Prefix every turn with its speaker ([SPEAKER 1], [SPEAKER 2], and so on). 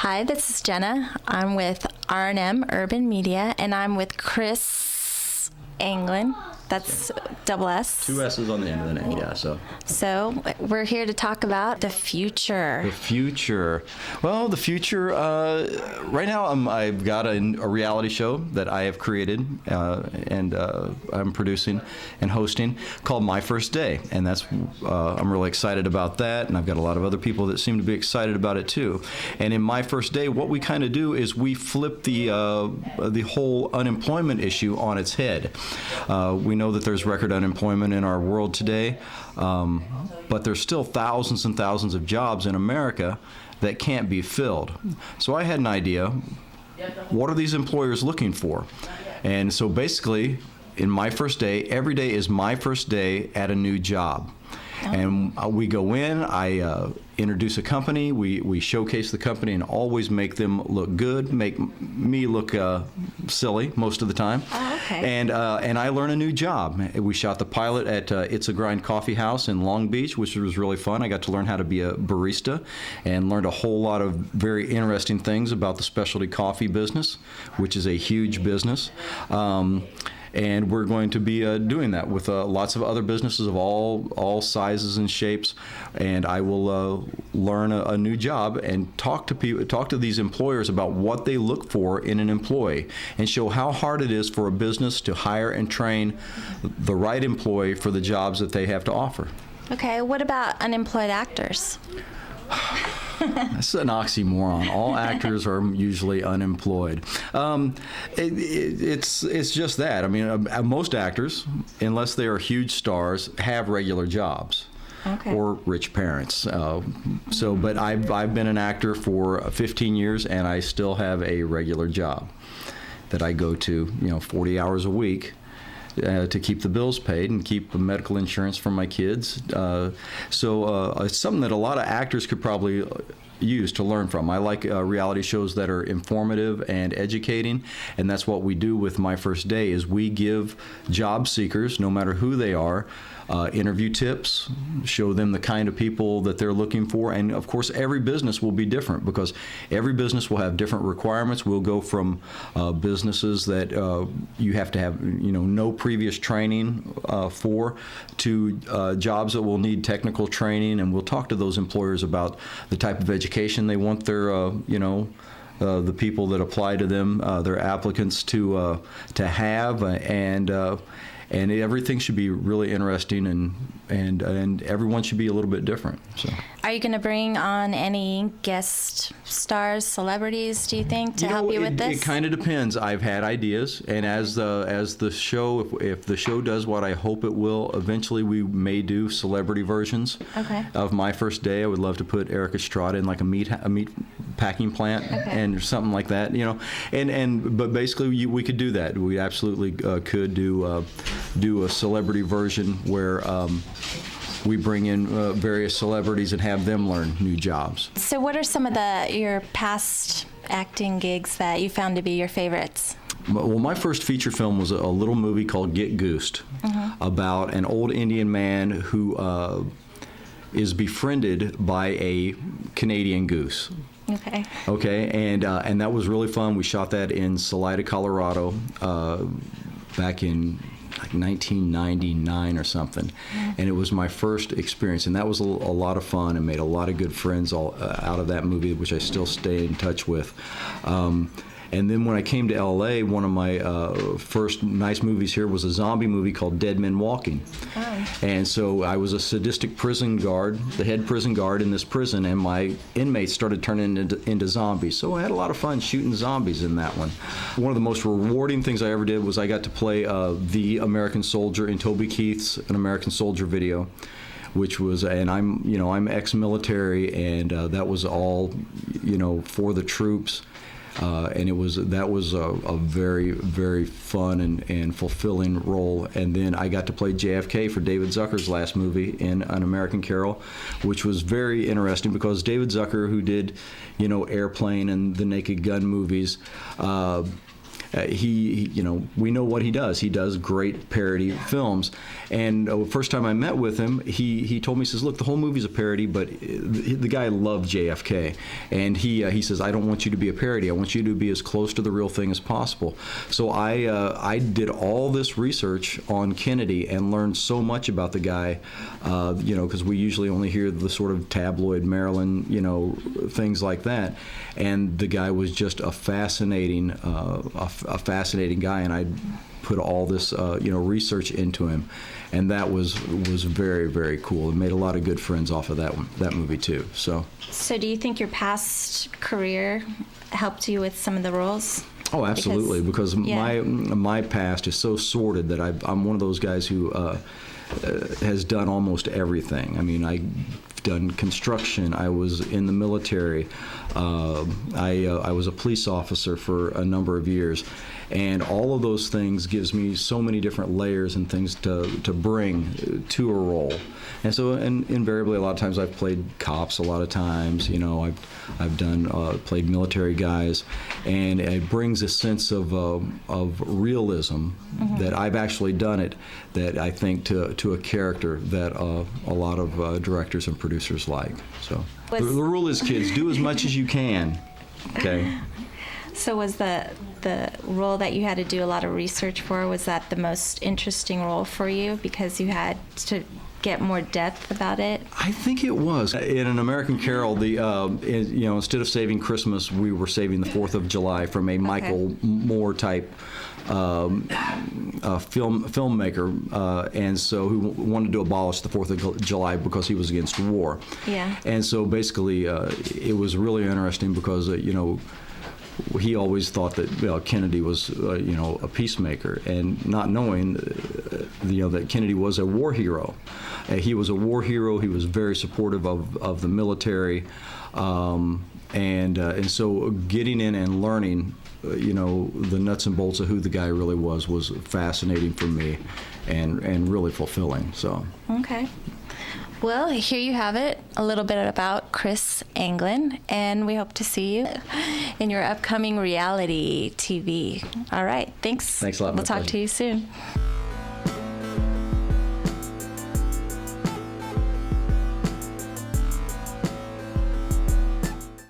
[SPEAKER 1] Hi, this is Jenna. I'm with R&M Urban Media, and I'm with Chriss Anglin. That's double S.
[SPEAKER 2] Two S's on the end of the name, yeah.
[SPEAKER 1] So we're here to talk about the future.
[SPEAKER 2] The future. Well, the future, right now I've got a reality show that I have created and I'm producing and hosting called My First Day. And that's, I'm really excited about that. And I've got a lot of other people that seem to be excited about it too. And in My First Day, what we kind of do is we flip the whole unemployment issue on its head. We know that there's record unemployment in our world today, but there's still thousands and thousands of jobs in America that can't be filled. So I had an idea, what are these employers looking for? And so basically, in My First Day, every day is my first day at a new job. And we go in, I introduce a company, we showcase the company and always make them look good, make me look silly most of the time.
[SPEAKER 1] Oh, okay.
[SPEAKER 2] And I learn a new job. We shot the pilot at It's a Grind Coffee House in Long Beach, which was really fun. I got to learn how to be a barista and learned a whole lot of very interesting things about the specialty coffee business, which is a huge business. And we're going to be doing that with lots of other businesses of all sizes and shapes. And I will learn a new job and talk to these employers about what they look for in an employee, and show how hard it is for a business to hire and train the right employee for the jobs that they have to offer.
[SPEAKER 1] Okay, what about unemployed actors?
[SPEAKER 2] That's an oxymoron. All actors are usually unemployed. It's just that. I mean, most actors, unless they are huge stars, have regular jobs.
[SPEAKER 1] Okay.
[SPEAKER 2] Or rich parents. But I've been an actor for 15 years, and I still have a regular job that I go to, 40 hours a week. To keep the bills paid and keep the medical insurance for my kids. So it's something that a lot of actors could probably use to learn from. I like reality shows that are informative and educating, and that's what we do with My First Day. Is we give job seekers, no matter who they are, interview tips, show them the kind of people that they're looking for, and of course every business will be different because every business will have different requirements. We'll go from businesses that you have to have no previous training for, to jobs that will need technical training, and we'll talk to those employers about the type of education they want their the people that apply to them, their applicants to have, and everything should be really interesting, and everyone should be a little bit different. So.
[SPEAKER 1] Are you going to bring on any guest stars, celebrities, do you think, to help you with this?
[SPEAKER 2] It kind of depends. I've had ideas, and as the show, if the show does what I hope it will, eventually we may do celebrity versions of My First Day. I would love to put Eric Estrada in like a meat packing plant and something like that, but basically we could do that. We absolutely could do a celebrity version where we bring in various celebrities and have them learn new jobs.
[SPEAKER 1] So what are some of your past acting gigs that you found to be your favorites?
[SPEAKER 2] Well, my first feature film was a little movie called Get Goosed, about an old Indian man who is befriended by a Canadian goose. Okay, and that was really fun. We shot that in Salida, Colorado, back in like 1999 or something, and it was my first experience, and that was a lot of fun, and made a lot of good friends out of that movie, which I still stay in touch with. And then when I came to LA, one of my first nice movies here was a zombie movie called Dead Men Walking. And so I was a sadistic prison guard, the head prison guard in this prison, and my inmates started turning into zombies. So I had a lot of fun shooting zombies in that one. One of the most rewarding things I ever did was I got to play the American Soldier in Toby Keith's An American Soldier video, which was, and I'm ex-military, and that was all, for the troops. And that was a very, very fun and fulfilling role. And then I got to play JFK for David Zucker's last movie in An American Carol, which was very interesting because David Zucker, who did, Airplane and the Naked Gun movies, we know what he does. He does great parody films. And first time I met with him, he told me, he says, look, the whole movie's a parody, but the guy loved JFK. And he says, I don't want you to be a parody. I want you to be as close to the real thing as possible. So I did all this research on Kennedy and learned so much about the guy, because we usually only hear the sort of tabloid Maryland, things like that. And the guy was just a fascinating guy, and I put all this research into him, and that was very, very cool. It made a lot of good friends off of that movie too. So
[SPEAKER 1] do you think your past career helped you with some of the roles?
[SPEAKER 2] Oh, absolutely, because my past is so sordid that I'm one of those guys who has done almost everything. I mean, I've done construction. I was in the military. I was a police officer for a number of years, and all of those things gives me so many different layers and things to bring to a role. And so, invariably, a lot of times I've played cops. A lot of times, I've done played military guys, and it brings a sense of realism that I've actually done it. That I think to a character that a lot of directors and producers like. So the rule is, kids, do as much as you can. Okay.
[SPEAKER 1] So was the role that you had to do a lot of research for, was that the most interesting role for you because you had to get more depth about it?
[SPEAKER 2] I think it was. In An American Carol, instead of saving Christmas, we were saving the 4th of July from a Michael Moore type filmmaker, and so who wanted to abolish the 4th of July because he was against war.
[SPEAKER 1] Yeah.
[SPEAKER 2] And so basically, it was really interesting because he always thought that Kennedy was a peacemaker, and not knowing that Kennedy was a war hero. He was a war hero. He was very supportive of the military, and so getting in and learning the nuts and bolts of who the guy really was fascinating for me, and really fulfilling. So.
[SPEAKER 1] Okay. Well, here you have it, a little bit about Chriss Anglin, and we hope to see you in your upcoming reality TV. All right, thanks.
[SPEAKER 2] Thanks a lot.
[SPEAKER 1] We'll talk to you soon.